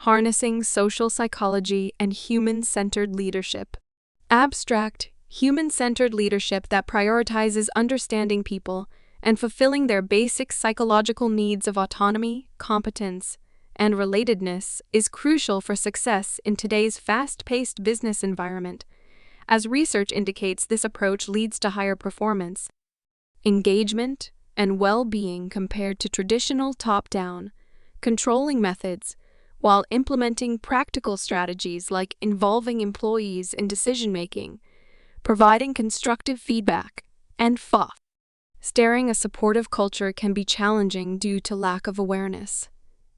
Harnessing social psychology and human-centered leadership. Abstract, human-centered leadership that prioritizes understanding people and fulfilling their basic psychological needs of autonomy, competence, and relatedness is crucial for success in today's fast-paced business environment. As research indicates, this approach leads to higher performance, engagement, and well-being compared to traditional top-down, controlling methods, while implementing practical strategies like involving employees in decision-making, providing constructive feedback, and fostering a supportive culture can be challenging due to lack of awareness,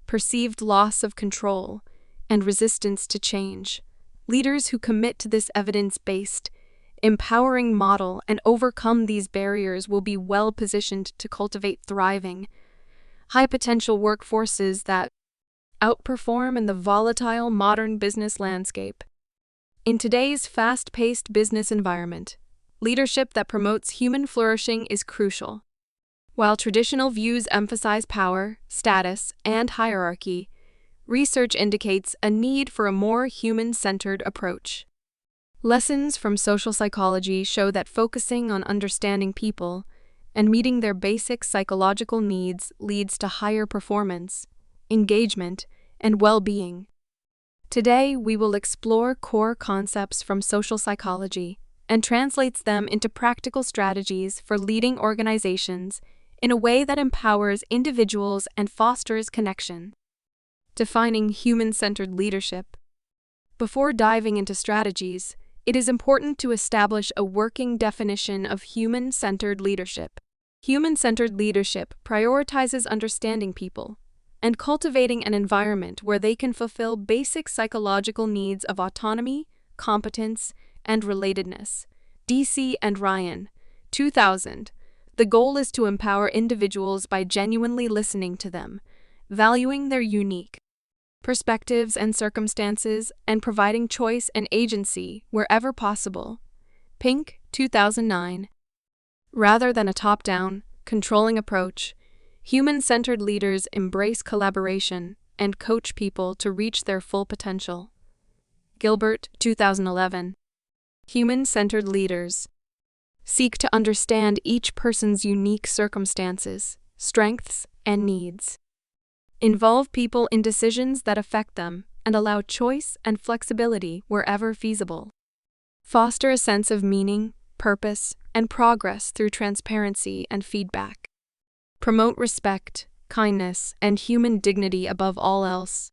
perceived loss of control, and resistance to change. Leaders who commit to this evidence-based, empowering model and overcome these barriers will be well-positioned to cultivate thriving, high-potential workforces that outperform in the volatile modern business landscape. In today's fast-paced business environment, leadership that promotes human flourishing is crucial. While traditional views emphasize power, status, and hierarchy, research indicates a need for a more human-centered approach. Lessons from social psychology show that focusing on understanding people and meeting their basic psychological needs leads to higher performance, engagement, and well-being. Today, we will explore core concepts from social psychology and translates them into practical strategies for leading organizations in a way that empowers individuals and fosters connection. Defining human-centered leadership. Before diving into strategies, it is important to establish a working definition of human-centered leadership. Human-centered leadership prioritizes understanding people and cultivating an environment where they can fulfill basic psychological needs of autonomy, competence, and relatedness. DC and Ryan, 2000. The goal is to empower individuals by genuinely listening to them, valuing their unique perspectives and circumstances, and providing choice and agency wherever possible. Pink, 2009. Rather than a top-down, controlling approach, human-centered leaders embrace collaboration and coach people to reach their full potential. Gilbert, 2011. Human-centered leaders seek to understand each person's unique circumstances, strengths, and needs. Involve people in decisions that affect them and allow choice and flexibility wherever feasible. Foster a sense of meaning, purpose, and progress through transparency and feedback. Promote respect, kindness, and human dignity above all else.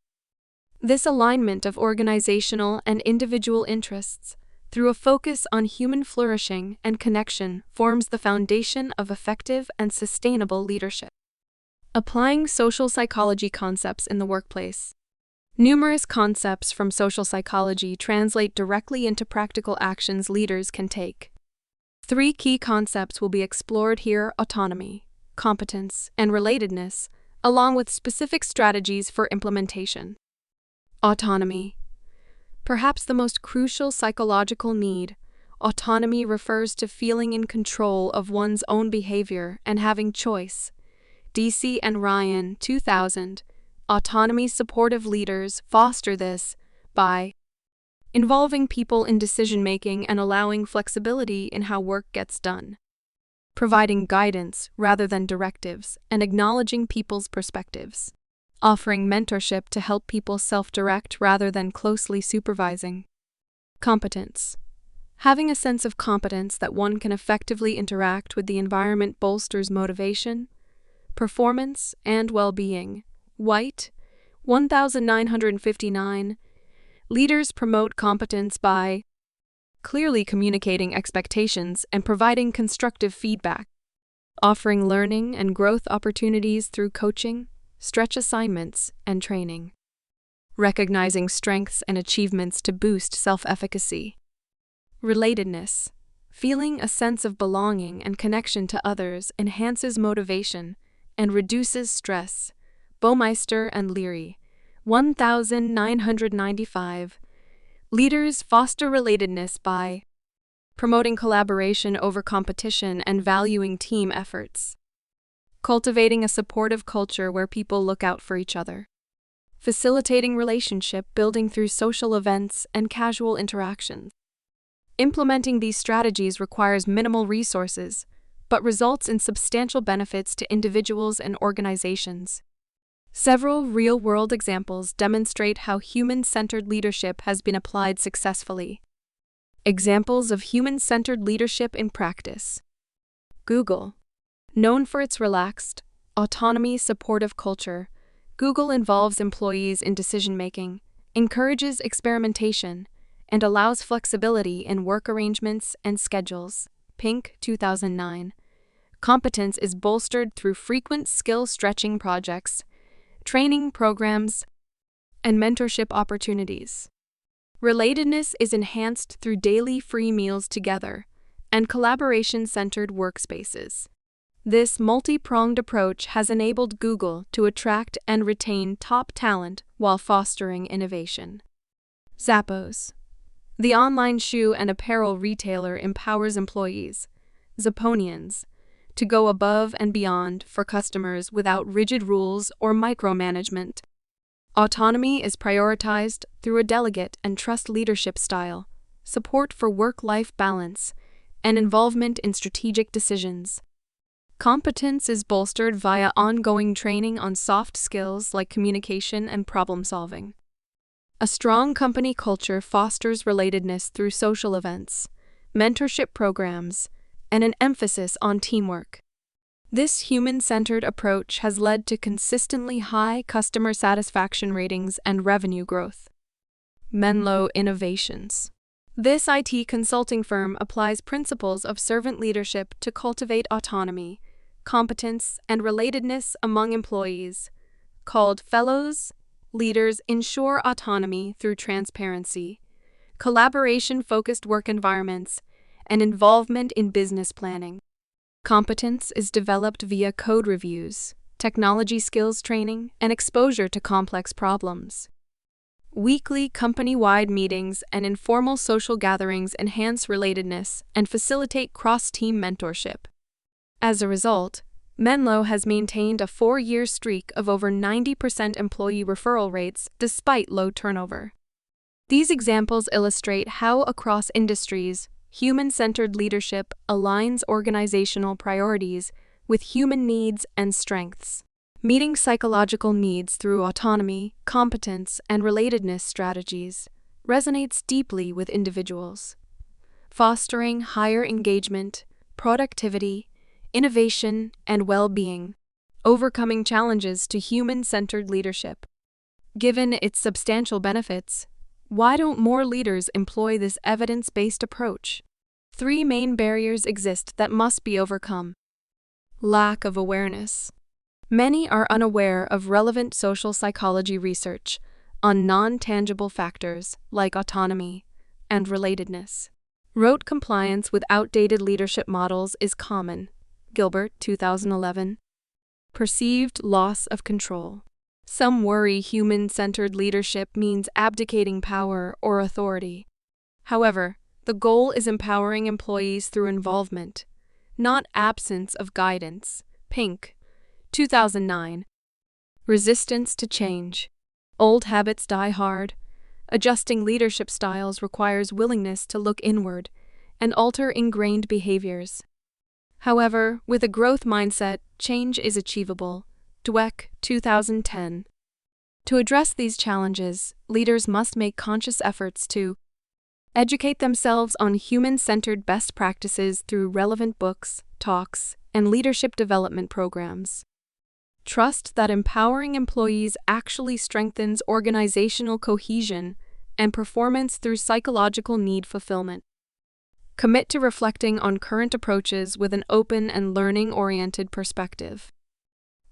This alignment of organizational and individual interests through a focus on human flourishing and connection forms the foundation of effective and sustainable leadership. Applying social psychology concepts in the workplace. Numerous concepts from social psychology translate directly into practical actions leaders can take. 3 key concepts will be explored here: autonomy, competence, and relatedness, along with specific strategies for implementation. Autonomy. Perhaps the most crucial psychological need, autonomy refers to feeling in control of one's own behavior and having choice. DC and Ryan, 2000. Autonomy supportive leaders foster this by involving people in decision-making and allowing flexibility in how work gets done, providing guidance rather than directives and acknowledging people's perspectives, offering mentorship to help people self-direct rather than closely supervising. Competence. Having a sense of competence that one can effectively interact with the environment bolsters motivation, performance, and well-being. White, 1959. Leaders promote competence by clearly communicating expectations and providing constructive feedback, offering learning and growth opportunities through coaching, stretch assignments, and training, recognizing strengths and achievements to boost self-efficacy. Relatedness. Feeling a sense of belonging and connection to others enhances motivation and reduces stress. Baumeister and Leary, 1995. Leaders foster relatedness by promoting collaboration over competition and valuing team efforts, cultivating a supportive culture where people look out for each other, facilitating relationship building through social events and casual interactions. Implementing these strategies requires minimal resources, but results in substantial benefits to individuals and organizations. Several real-world examples demonstrate how human-centered leadership has been applied successfully. Examples of human-centered leadership in practice. Google. Known for its relaxed, autonomy-supportive culture, Google involves employees in decision-making, encourages experimentation, and allows flexibility in work arrangements and schedules. Pink, 2009. Competence is bolstered through frequent skill-stretching projects, training programs, and mentorship opportunities. Relatedness is enhanced through daily free meals together and collaboration-centered workspaces. This multi-pronged approach has enabled Google to attract and retain top talent while fostering innovation. Zappos. The online shoe and apparel retailer empowers employees, Zapponians, to go above and beyond for customers without rigid rules or micromanagement. Autonomy is prioritized through a delegate and trust leadership style, support for work-life balance, and involvement in strategic decisions. Competence is bolstered via ongoing training on soft skills like communication and problem-solving. A strong company culture fosters relatedness through social events, mentorship programs, and an emphasis on teamwork. This human-centered approach has led to consistently high customer satisfaction ratings and revenue growth. Menlo Innovations. This IT consulting firm applies principles of servant leadership to cultivate autonomy, competence, and relatedness among employees. Called fellows, leaders ensure autonomy through transparency, collaboration-focused work environments, and involvement in business planning. Competence is developed via code reviews, technology skills training, and exposure to complex problems. Weekly company-wide meetings and informal social gatherings enhance relatedness and facilitate cross-team mentorship. As a result, Menlo has maintained a 4-year streak of over 90% employee referral rates despite low turnover. These examples illustrate how across industries, human-centered leadership aligns organizational priorities with human needs and strengths. Meeting psychological needs through autonomy, competence, and relatedness strategies resonates deeply with individuals, fostering higher engagement, productivity, innovation, and well-being, overcoming challenges to human-centered leadership. Given its substantial benefits, why don't more leaders employ this evidence-based approach? 3 main barriers exist that must be overcome. Lack of awareness. Many are unaware of relevant social psychology research on non-tangible factors like autonomy and relatedness. Rote compliance with outdated leadership models is common. Gilbert, 2011. Perceived loss of control. Some worry human-centered leadership means abdicating power or authority. However, the goal is empowering employees through involvement, not absence of guidance. Pink, 2009. Resistance to change. Old habits die hard. Adjusting leadership styles requires willingness to look inward and alter ingrained behaviors. However, with a growth mindset, change is achievable. Dweck, 2010. To address these challenges, leaders must make conscious efforts to educate themselves on human-centered best practices through relevant books, talks, and leadership development programs. Trust that empowering employees actually strengthens organizational cohesion and performance through psychological need fulfillment. Commit to reflecting on current approaches with an open and learning-oriented perspective.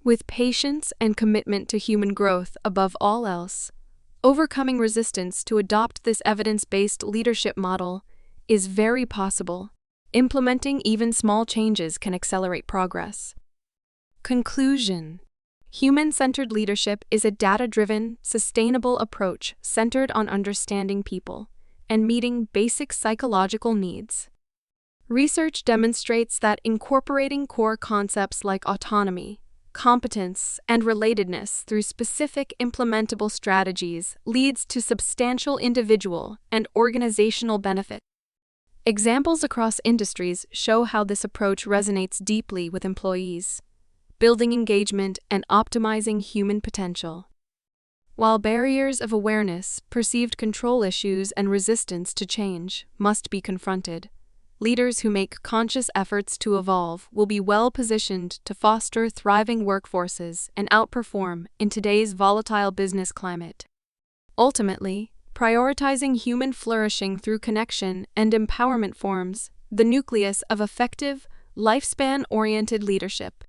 With patience and commitment to human growth above all else, overcoming resistance to adopt this evidence-based leadership model is very possible. Implementing even small changes can accelerate progress. Conclusion. Human-centered leadership is a data-driven, sustainable approach centered on understanding people and meeting basic psychological needs. Research demonstrates that incorporating core concepts like autonomy, competence, and relatedness through specific implementable strategies leads to substantial individual and organizational benefit. Examples across industries show how this approach resonates deeply with employees, building engagement and optimizing human potential. While barriers of awareness, perceived control issues, and resistance to change must be confronted, leaders who make conscious efforts to evolve will be well positioned to foster thriving workforces and outperform in today's volatile business climate. Ultimately, prioritizing human flourishing through connection and empowerment forms the nucleus of effective, lifespan-oriented leadership.